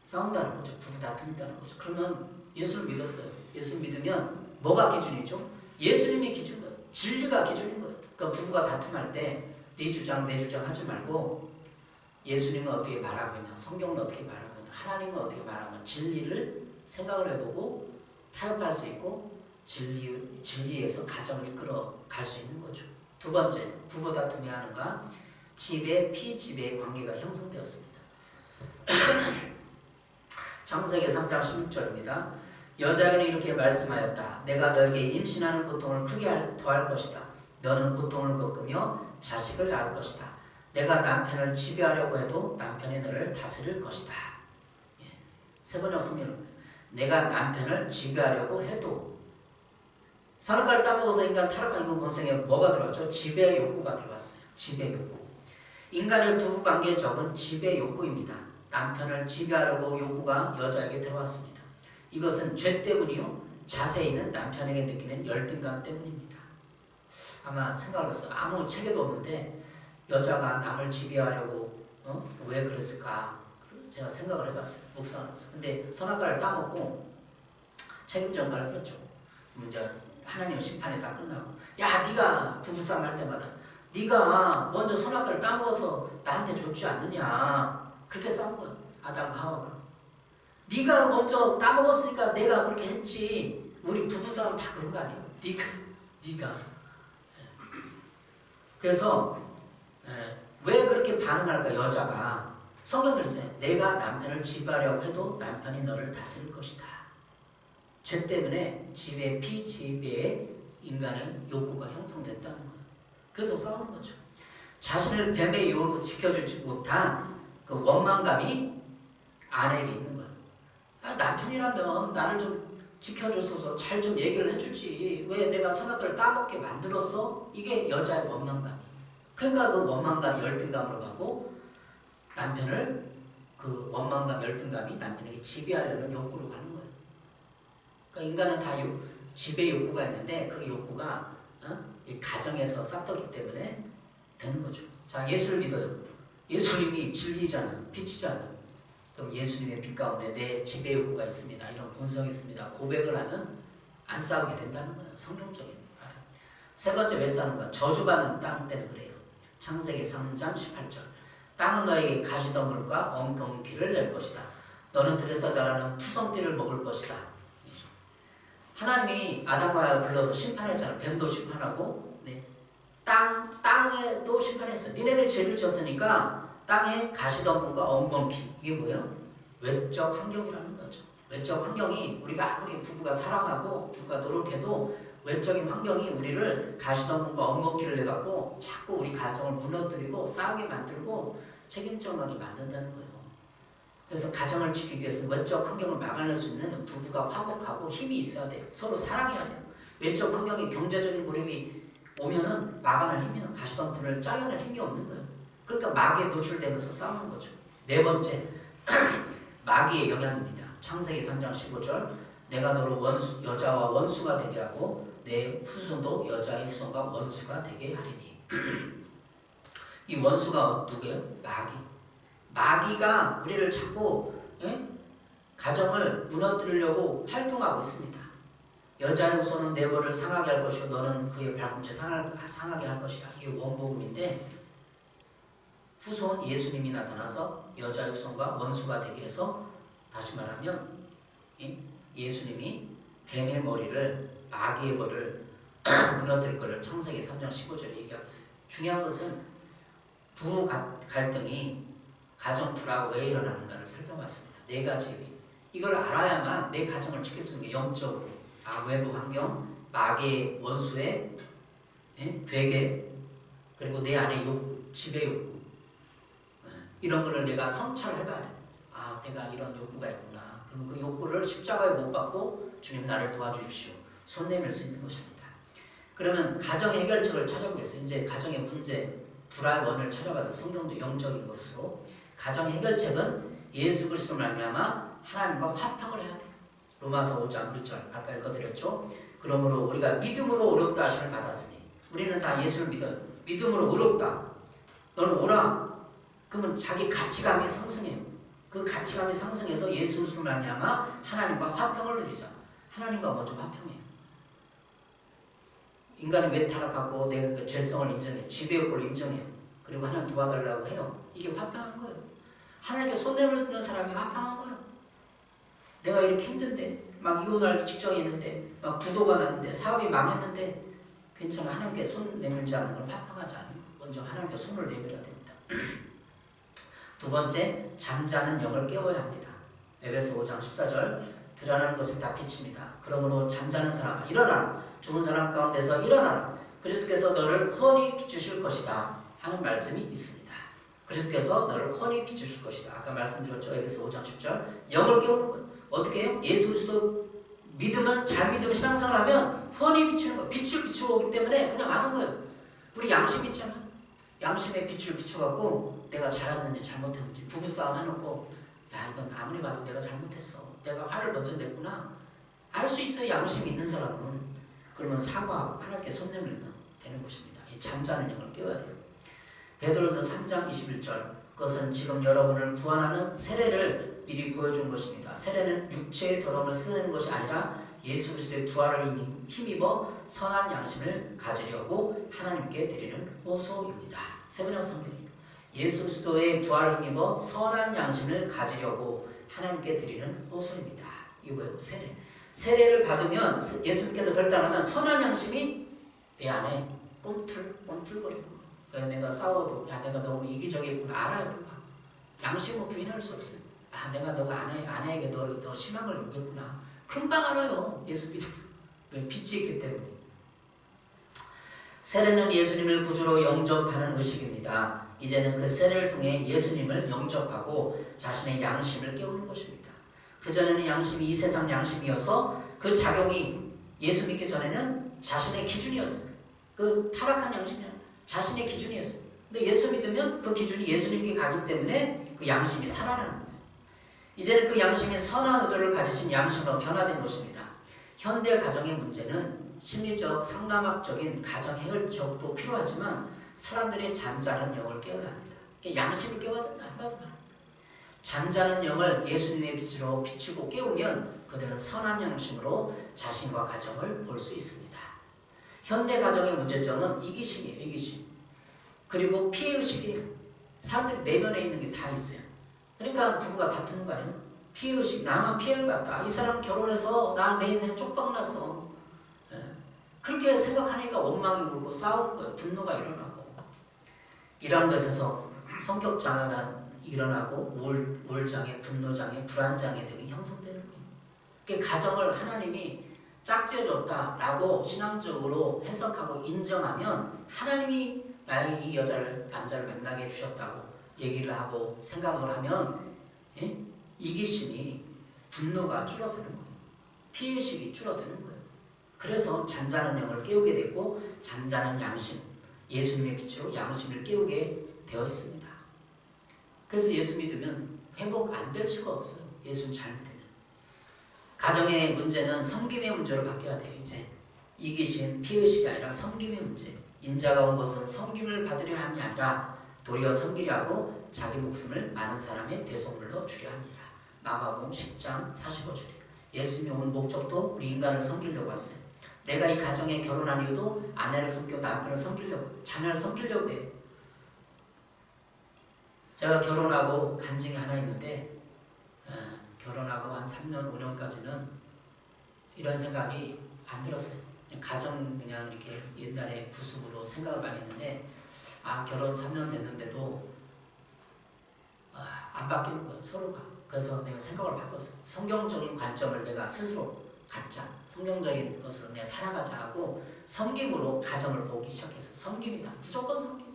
싸운다는 거죠. 부부 다툰다는 거죠. 그러면 예수를 믿었어요. 예수를 믿으면 뭐가 기준이죠? 예수님이 기준이에요. 진리가 기준인 거예요. 그러니까 부부가 다툼할 때 네 주장 내 주장 하지 말고 예수님은 어떻게 말하고 있나, 성경은 어떻게 말하고 있나, 하나님은 어떻게 말하고 있나, 진리를 생각을 해보고 타협할 수 있고 진리에서 가정을 이끌어 갈 수 있는 거죠. 두 번째, 부부 다툼이 하는가, 지배, 피지배의 관계가 형성되었습니다. 창세기 3장 16절입니다. 여자에게는 이렇게 말씀하였다. 내가 너에게 임신하는 고통을 크게 더할 것이다. 너는 고통을 겪으며 자식을 낳을 것이다. 내가 남편을 지배하려고 해도 남편이 너를 다스릴 것이다. 세번역 성경은 내가 남편을 지배하려고 해도, 선악과를 따먹어서 인간 타락한 인간 본성에 뭐가 들어왔죠? 지배 욕구가 들어왔어요. 지배 욕구. 인간의 부부관계의 적은 지배 욕구입니다. 남편을 지배하려고 욕구가 여자에게 들어왔습니다. 이것은 죄 때문이요, 자세히는 남편에게 느끼는 열등감 때문입니다. 아마 생각을 했어요. 아무 체계도 없는데 여자가 남을 지배하려고 왜 그랬을까? 제가 생각을 해봤어요. 묵상하면서. 근데 선악과를 따먹고 책임 전가를 했죠. 이제 하나님의 심판이 다 끝나고, 야, 네가 부부싸움 할 때마다 네가 먼저 선악과를 따먹어서 나한테 좋지 않느냐, 그렇게 싸운 거야. 아담과 하와가. 네가 먼저 따먹었으니까 내가 그렇게 했지. 우리 부부싸움 다 그런 거 아니에요? 네가. 그래서 왜 그렇게 반응할까? 여자가 성경에 있어요. 내가 남편을 지배하려고 해도 남편이 너를 다스릴 것이다. 죄 때문에 지배, 피지배의 인간의 욕구가 형성됐다는 거예요. 그래서 싸우는 거죠. 자신을 뱀의 유혹으로 지켜주지 못한 그 원망감이 아내에게 있는 거예요. 남편이라면 나를 좀 지켜줘서 잘 좀 얘기를 해주지. 왜 내가 선악과를 따먹게 만들었어? 이게 여자의 원망감이. 그러니까 그 원망감이 열등감으로 가고, 남편을 그 원망감, 열등감이 남편에게 지배하려는 욕구로 가는 거예요. 그러니까 인간은 다 지배 욕구가 있는데 그 욕구가 이 가정에서 싹떴기 때문에 되는 거죠. 자, 예수를 믿어요. 예수님이 진리잖아요. 빛이잖아요. 그럼 예수님의 빛 가운데 내 지배 욕구가 있습니다. 이런 본성이 있습니다. 고백을 하면 안 싸우게 된다는 거예요. 성경적인. 세 번째 왜 싸우는가? 저주받는 땅 때문에 그래요. 창세기 3장 18절. 땅은 너에게 가시덤불과 엉겅퀴를 낼 것이다. 너는 들에서 자라는 푸성비를 먹을 것이다. 하나님이 아담과 하와를 불러서 심판했잖아요. 뱀도 심판하고, 땅에도 심판했어요. 니네들 죄를 지었으니까 땅에 가시덤불과 엉겅퀴, 이게 뭐예요? 외적 환경이라는 거죠. 외적 환경이, 우리가 아무리 부부가 사랑하고 부부가 노력해도 외적인 환경이 우리를 가시덤불과 엉겅퀴를 내갖고 자꾸 우리 가정을 무너뜨리고 싸우게 만들고 책임전가게 만든다는 거예요. 그래서 가정을 지키기 위해서 외적 환경을 막아낼 수 있는 부부가 화목하고 힘이 있어야 돼요. 서로 사랑해야 돼요. 외적 환경에 경제적인 고립이 오면은 막아낼 힘이, 가시던 분을 잘라낼 힘이 없는 거예요. 그러니까 마귀에 노출되면서 싸우는 거죠. 네 번째, 마귀의 영향입니다. 창세기 3장 15절, 내가 너를 여자와 원수가 되게 하고 내 후손도 여자의 후손과 원수가 되게 하리니. 이 원수가 누구예요? 마귀가 우리를 자꾸 가정을 무너뜨리려고 활동하고 있습니다. 여자의 후손은 내 벌을 상하게 할 것이고 너는 그의 발꿈치 상하게 할 것이다. 이게 원복음인데, 후손 예수님이 나타나서 여자의 후손과 원수가 되게 해서, 다시 말하면 예수님이 뱀의 머리를, 마귀의 머리를 무너뜨릴 것을 창세기 3장 15절에 얘기하고 있어요. 중요한 것은 부부 갈등이 가정 불화가 왜 일어나는가를 살펴봤습니다. 네 가지. 이걸 알아야만 내 가정을 지킬 수 있는 게 영적으로, 외부 환경, 마귀의 원수의 괴계, 그리고 내 안의 욕구, 지배 욕구, 이런 거를 내가 성찰해봐야 돼. 내가 이런 욕구가 있구나. 그러면 그 욕구를 십자가에 못 박고 주님 나를 도와주십시오. 손 내밀 수 있는 것입니다. 그러면 가정의 해결책을 찾아보겠어요. 이제 가정의 문제, 불화의 원을 찾아가서 성경도 영적인 것으로, 가정의 해결책은 예수 그리스도 말미암아 하나님과 화평을 해야 돼요. 로마서 5장 1절 아까 읽어드렸죠. 그러므로 우리가 믿음으로 의롭다 하심을 받았으니, 우리는 다 예수를 믿어요. 믿음으로 의롭다. 너는 오라. 그러면 자기 가치감이 상승해요. 그 가치감이 상승해서 예수 그리스도 말미암아 하나님과 화평을 누리자. 하나님과 먼저 화평해요. 인간이 왜 타락하고 내가 그 죄성을 인정해요. 지배욕구를 인정해요. 그리고 하나님 도와달라고 해요. 이게 화평한 거예요. 하나님께 손 내밀는 사람이 화평한 거예요. 내가 이렇게 힘든데, 막 이혼할 직전에 있는데, 막 부도가 났는데, 사업이 망했는데 괜찮아. 하나님께 손 내밀지 않는 걸 화평하지 않은 거. 먼저 하나님께 손을 내밀어야 됩니다. 두 번째, 잠자는 영을 깨워야 합니다. 에베소 5장 14절, 드러나는 것은 다 빛입니다. 그러므로 잠자는 사람아 일어나라. 죽은 사람 가운데서 일어나라. 그리스도께서 너를 훤히 비추실 것이다 하는 말씀이 있습니다. 그리스도께서 너를 훤히 비추실 것이다. 아까 말씀드렸죠. 에베소 5장 10절. 영을 깨우는 거예요. 어떻게 해요? 예수 그리스도 믿으면, 잘 믿으면, 신앙생활 하면 훤히 비추는 거예요. 빛을 비추고 오기 때문에 그냥 아는 거예요. 우리 양심 있잖아. 양심의 빛을 비춰갖고 내가 잘했는지 잘못했는지, 부부싸움 해놓고 이건 아무리 봐도 내가 잘못했어. 내가 화를 먼저 냈구나. 알 수 있어요. 양심 있는 사람은. 그러면 사과하고 하나님께 손 내밀면 되는 것입니다. 이 잠자는 영을 깨워야 돼요. 베드로서 3장 21절, 그것은 지금 여러분을 구원하는 세례를 미리 보여준 것입니다. 세례는 육체의 더러움을 쓰는 것이 아니라 예수 그리스도의 부활을 힘입어 선한 양심을 가지려고 하나님께 드리는 호소입니다. 세번역 성경이에요. 예수 그리스도의 부활을 힘입어 선한 양심을 가지려고 하나님께 드리는 호소입니다. 이거 뭐예요? 세례. 세례를 받으면, 예수님께서 결단하면 선한 양심이 내 안에 꿈틀거리는 거예요. 그러니까 내가 싸워도 내가 너무 이기적이구나 알아요. 양심은 부인할 수 없어요. 내가 너가 아내에게 너를 더 심한 걸 요구했구나. 금방 알아요. 예수 믿으면. 왜? 빛이 있기 때문에. 세례는 예수님을 구주로 영접하는 의식입니다. 이제는 그 세례를 통해 예수님을 영접하고 자신의 양심을 깨우는 것입니다. 그전에는 양심이 이 세상 양심이어서 그 작용이 예수 믿기 전에는 자신의 기준이었어요. 그 타락한 양심이 자신의 기준이었어요. 근데 예수 믿으면 그 기준이 예수님께 가기 때문에 그 양심이 살아나는 거예요. 이제는 그 양심이 선한 의도를 가지신 양심으로 변화된 것입니다. 현대 가정의 문제는 심리적, 상담학적인 가정 해결책도 필요하지만 사람들이 잠자는 영을 깨워야 합니다. 양심을 깨워야 된다. 잠자는 영을 예수님의 빛으로 비추고 깨우면 그들은 선한 양심으로 자신과 가정을 볼 수 있습니다. 현대 가정의 문제점은 이기심이에요. 이기심. 그리고 피해의식이에요. 사람들이 내면에 있는 게 다 있어요. 그러니까 부부가 다투는 거예요. 피해의식. 나만 피해를 봤다. 이 사람은 결혼해서 내 인생 쪽박났어. 그렇게 생각하니까 원망이 오고 싸우는 거예요. 분노가 일어나고. 이런 것에서 성격 장애가 일어나고 우울장애, 분노장애, 불안장애 등이 형성되는 거예요. 그러니까 가정을 하나님이 짝지어줬다라고 신앙적으로 해석하고 인정하면 하나님이 나의 이 남자를 만나게 해주셨다고 얘기를 하고 생각을 하면 이기심이 분노가 줄어드는 거예요. 피해의식이 줄어드는 거예요. 그래서 잠자는 영을 깨우게 됐고 잠자는 양심, 예수님의 빛으로 양심을 깨우게 되어 있습니다. 그래서 예수 믿으면 회복 안 될 수가 없어요. 예수는 잘 믿으면. 가정의 문제는 섬김의 문제로 바뀌어야 돼요. 이제 이기심, 피의식이 아니라 섬김의 문제. 인자가 온 것은 섬김을 받으려 함이 아니라 도리어 섬기려 하고 자기 목숨을 많은 사람의 대속물로 주려 합니다. 마가복음 10장 45절에 예수님이 온 목적도 우리 인간을 섬기려고 왔어요. 내가 이 가정에 결혼한 이유도 아내를 섬기고 남편을 섬기려고, 자녀를 섬기려고 해요. 제가 결혼하고 간증이 하나 있는데 결혼하고 한 3년, 5년까지는 이런 생각이 안 들었어요. 가정은 그냥 이렇게 옛날에 구습으로 생각을 많이 했는데 결혼 3년 됐는데도 안 바뀌는 거예요. 서로가. 그래서 내가 생각을 바꿨어요. 성경적인 관점을 내가 스스로 갖자. 성경적인 것으로 내가 살아가자 하고 섬김으로 가정을 보기 시작해서 섬김이다. 무조건 섬김.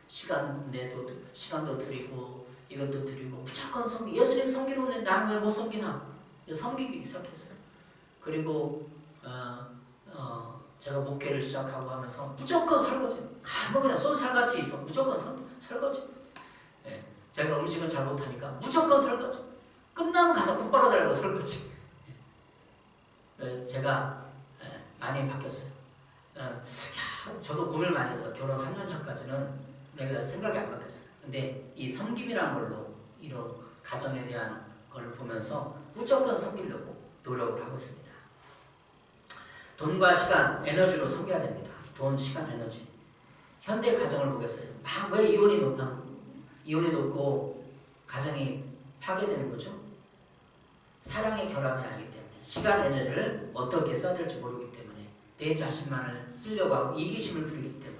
시간도 드리고 이것도 드리고 무조건 섬기. 예수님 섬기러 오는데 나는 왜 못 섬기나? 섬기기 시작했어요. 그리고 제가 목회를 시작하고 하면서 무조건 설거지. 그냥 쏜살같이 있어. 무조건 설거지. 제가 음식은 잘 못하니까 무조건 설거지. 끝나면 가서 국 빨아달라고 설거지. 제가 많이 바뀌었어요. 저도 고민을 많이 해서 결혼 3년 전까지는 내가 생각이 안 바뀌었어요. 근데 이 섬김이라는 걸로 이런 가정에 대한 걸 보면서 무조건 섬기려고 노력을 하고 있습니다. 돈과 시간, 에너지로 섬겨야 됩니다. 돈, 시간, 에너지. 현대 가정을 보겠어요. 왜 이혼이 높고 가정이 파괴되는 거죠? 사랑의 결함이 아니기 때문에 시간, 에너지를 어떻게 써야 될지 모르기 때문에 내 자신만을 쓰려고 하고 이기심을 부리기 때문에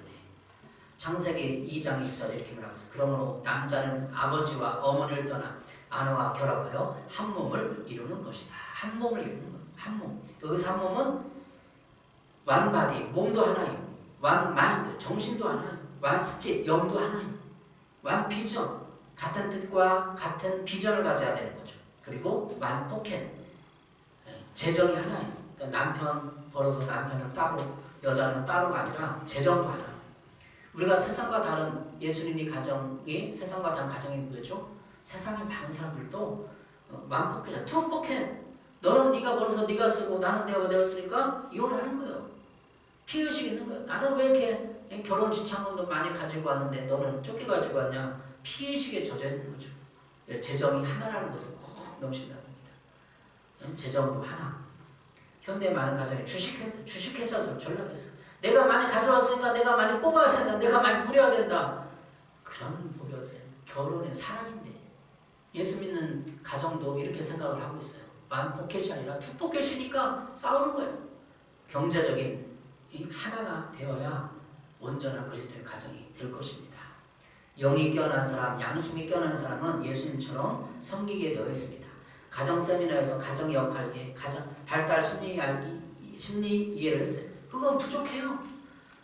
창세기 2장 24절 이렇게 말하고 있어요. 그러므로 남자는 아버지와 어머니를 떠나 아내와 결합하여 한 몸을 이루는 것이다. 한 몸을 이루는 것. 한 몸. 여기서 한 몸은 one body, 몸도 하나예요. one mind, 정신도 하나예요. one spirit, 영도 하나예요. one vision, 같은 뜻과 같은 비전을 가져야 되는 거죠. 그리고 one pocket, 재정이 하나예요. 그러니까 남편 벌어서 남편은 따로, 여자는 따로가 아니라 재정도 하나. 우리가 세상과 다른 예수님이 가정이 세상과 다른 가정이 뭐죠? 세상에 많은 사람들도 one pocket, two pocket. 너는 네가 벌어서 네가 쓰고 나는 내가 쓰니까 이혼하는 거예요. 피의식 있는 거예요. 나는 왜 이렇게 결혼 지참금도 많이 가지고 왔는데 너는 쫓겨 가지고 왔냐? 피의식에 젖어 있는 거죠. 재정이 하나라는 것을 꼭 명심해야 됩니다. 재정도 하나. 현대 많은 가정에 주식회사죠. 전략회사. 내가 많이 가져왔으니까 내가 많이 뽑아야 된다. 내가 많이 부려야 된다. 그런 법이었어요. 결혼은 사랑인데 예수 믿는 가정도 이렇게 생각을 하고 있어요. 만 포켓이 아니라 투 포켓이니까 싸우는 거예요. 경제적인 이 하나가 되어야 온전한 그리스도의 가정이 될 것입니다. 영이 깨어난 사람, 양심이 깨어난 사람은 예수님처럼 섬기게 되어 있습니다. 가정 세미나에서 가정 역할에 가장 발달 심리 이해를 했어요. 그건 부족해요.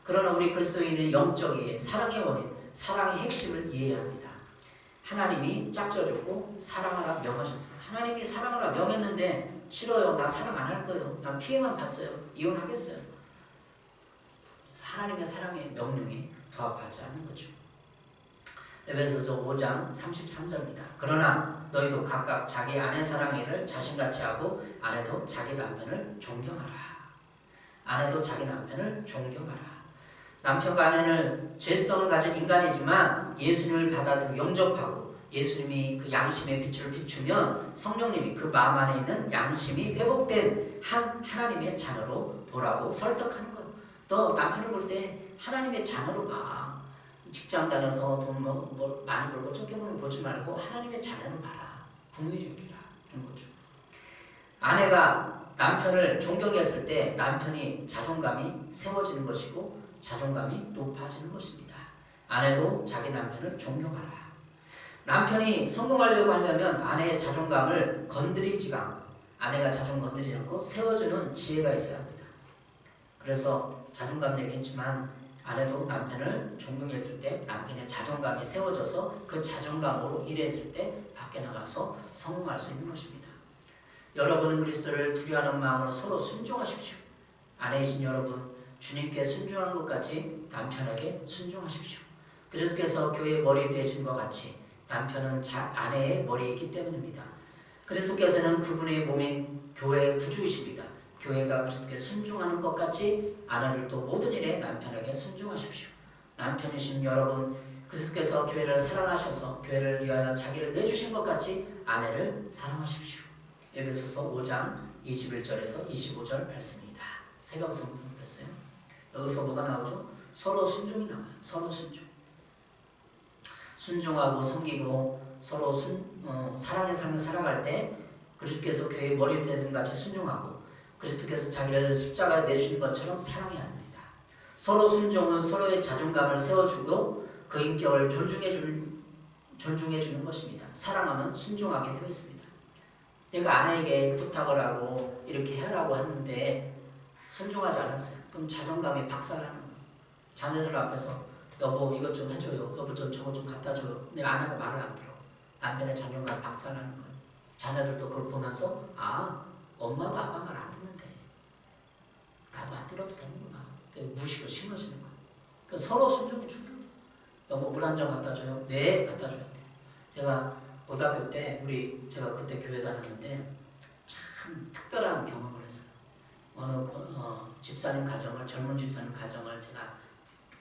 그러나 우리 그리스도인은 영적 이해, 사랑의 원인, 사랑의 핵심을 이해해야 합니다. 하나님이 짝져줬고 사랑하라 명하셨어요. 하나님이 사랑하라 명했는데 싫어요. 나 사랑 안 할 거예요. 난 피해만 봤어요. 이혼하겠어요. 하나님의 사랑의 명령에 부합하지 않는 거죠. 에베소서 5장 33절입니다. 그러나 너희도 각각 자기 아내 사랑해를 자신같이 하고 아내도 자기 남편을 존경하라. 아내도 자기 남편을 존경하라. 남편과 아내는 죄성을 가진 인간이지만 예수님을 받아들이고 영접하고 예수님이 그 양심의 빛을 비추면 성령님이 그 마음 안에 있는 양심이 회복된 하나님의 자녀로 보라고 설득하는 거예요. 너 남편을 볼 때 하나님의 자녀로 봐. 직장 다녀서 돈 많이 벌고 적게 벌고 보지 말고 하나님의 자녀로 봐라. 궁일이 여기라. 이런 거죠. 아내가 남편을 존경했을 때 남편이 자존감이 세워지는 것이고 자존감이 높아지는 것입니다. 아내도 자기 남편을 존경하라. 남편이 성공하려고 하려면 아내의 자존감을 건드리지가 않고 아내가 자존 건드리지 않고 세워주는 지혜가 있어야 합니다. 그래서 자존감 얘기했지만 아내도 남편을 존경했을 때 남편의 자존감이 세워져서 그 자존감으로 일했을 때 밖에 나가서 성공할 수 있는 것입니다. 여러분은 그리스도를 두려워하는 마음으로 서로 순종하십시오. 아내이신 여러분, 주님께 순종한 것 같이 남편에게 순종하십시오. 그리스도께서 교회의 머리 되신 것 같이 남편은 아내의 머리이기 때문입니다. 그리스도께서는 그분의 몸인 교회의 구주이십니다. 교회가 그리스도께 순종하는 것 같이 아내를 또 모든 일에 남편에게 순종하십시오. 남편이신 여러분, 그리스도께서 교회를 사랑하셔서 교회를 위하여 자기를 내주신 것 같이 아내를 사랑하십시오. 에베소서 5장 21절에서 25절 말씀입니다. 새벽 성경 읽었어요. 여기서 뭐가 나오죠? 서로 순종이 나와요. 서로 순종. 순종하고 섬기고 서로 사랑의 삶을 살아갈 때 그리스도께서 교회의 머리 되신 같이 순종하고 그리스도께서 자기를 십자가에 내주신 것처럼 사랑해야 합니다. 서로 순종은 서로의 자존감을 세워주고 그 인격을 존중해 주는 것입니다. 사랑하면 순종하게 되어 있습니다. 내가 아내에게 부탁을 하고 이렇게 하라고 하는데 순종하지 않았어요. 그럼 자존감이 박살나는 거예요. 자녀들 앞에서 여보 이것 좀 해줘요. 여보 좀 저거 좀 갖다 줘요. 근데 아내가 말을 안 들어. 남편의 자존감이 박살나는 거예요. 자녀들도 그걸 보면서 아 엄마도 아빠 말 안 듣는데 나도 안 들어도 되는구나. 무식으로 심어지는 거예요. 그러니까 서로 순종이 중요해요. 여보 물 한 잔 갖다 줘요. 네 갖다 줘야 돼요. 제가 고등학교 때 제가 그때 교회 다녔는데 참 특별한 경험을 했어요. 어느 집사님 가정을 젊은 집사님 가정을 제가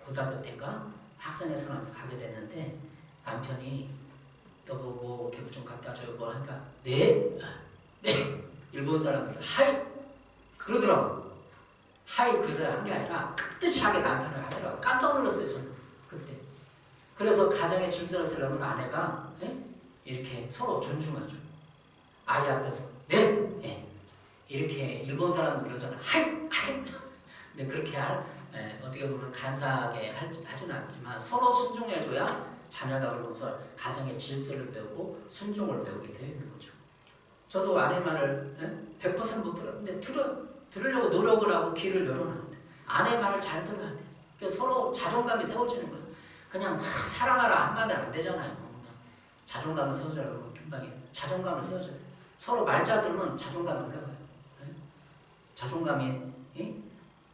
고등학교 때인가 학생회 생활하면서 가게 됐는데 남편이 여보 뭐 이렇게 좀 갖다 줘요 뭐 하니까 네 일본 사람들이 하이 그러더라고. 하이 그 사람 한 게 아니라 끝듯이하게 남편을 하더라고. 깜짝 놀랐어요 저는 그때. 그래서 가정의 질서를 세우려면 아내가 이렇게 서로 존중하죠. 아이 앞에서 네 이렇게 일본 사람은 그러잖아. 하이 근데 그렇게 어떻게 보면 간사하게 하지는 않지만 서로 순종해줘야 자녀가 그러면서 가정의 질서를 배우고 순종을 배우게 되어 있는 거죠. 저도 아내 말을 100% 못 들어요. 근데 들으려고 노력을 하고 귀를 열어놨는데 아내 말을 잘 들어야 돼요. 그러니까 서로 자존감이 세워지는 거예요. 그냥 막 사랑하라 한마디는 안 되잖아요. 자존감을 세워주라고 금방이에요. 자존감을 세워줘야 돼요. 서로 말 잘 들으면 자존감이 올라가요. 자존감이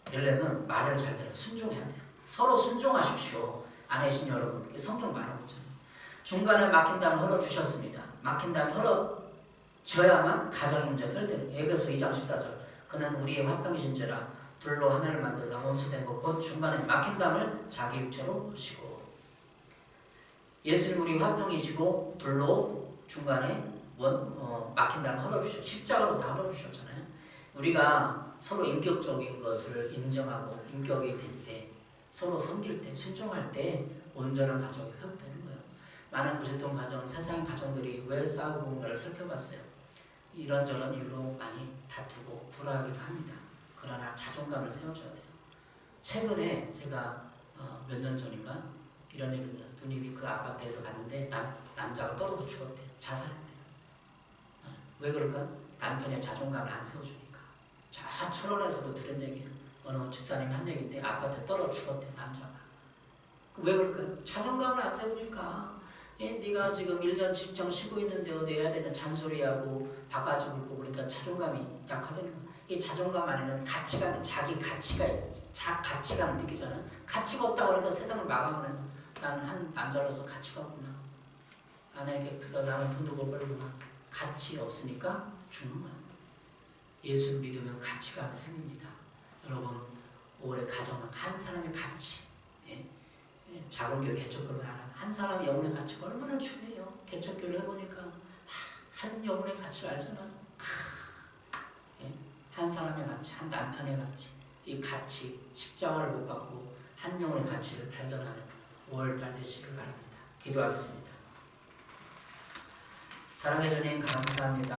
되려면 말을 잘 들어요. 순종해야 돼요. 서로 순종하십시오. 아내신 여러분, 성경 말하고 있잖아요. 중간에 막힌다면 헐어주셨습니다. 막힌다면 헐어져야만 가정의 문제가 해결되는 에베소 2장 14절. 그는 우리의 화평이신지라 둘로 하나를 만드사 원수된 것 곧 중간에 막힌 담을 자기 육체로 오시고. 예수님 우리 화평이시고 둘로 중간에 막힌 담을 헐어주셨죠. 십자가로 다 헐어주셨잖아요. 우리가 서로 인격적인 것을 인정하고 인격이 될 때 서로 섬길 때 순종할 때 온전한 가정이 회복되는 거예요. 많은 그리스도 가정, 세상의 가정들이 왜 싸우고 온가를 살펴봤어요. 이런저런 이유로 많이 다투고 불화하기도 합니다. 그러나 자존감을 세워줘야 돼요. 최근에 제가 몇 년 전인가 이런 얘기를 누님이 그 아파트에서 봤는데 남자가 떨어져 죽었대요. 자살했대요. 왜 그럴까? 남편의 자존감을 안 세워주니까. 저 철원에서도 들은 얘기예요. 어느 집사님이 한 얘기인데 아파트에 떨어져 죽었대 남자가. 왜 그럴까요? 자존감을 안 세우니까. 네가 지금 1년 직장 쉬고 있는데 어디 해야 되는 잔소리하고 바가지 굴고 그러니까 자존감이 약화되는 거야. 이 자존감 안에는 가치관, 자기 가치가 있어. 가치관 느끼잖아요. 가치가 없다고 하니까 세상을 막아버려요. 나는 한 남자로서 가치가 없구나. 아내에게 나는 돈도 못 벌구나. 가치 없으니까 죽는 거야. 예수 믿으면 가치감이 생깁니다. 여러분 올해 가정은 한 사람의 가치. 작은 교회 개척교회 알아. 한 사람의 영혼의 가치가 얼마나 중요해요. 개척교회를 해보니까 한 영혼의 가치를 알잖아요. 한 사람의 가치, 한 남편의 가치. 이 가치, 십자가를 못 받고 한 영혼의 가치를 발견하는 5월달 되시길 바랍니다. 기도하겠습니다. 사랑해 주님 감사합니다.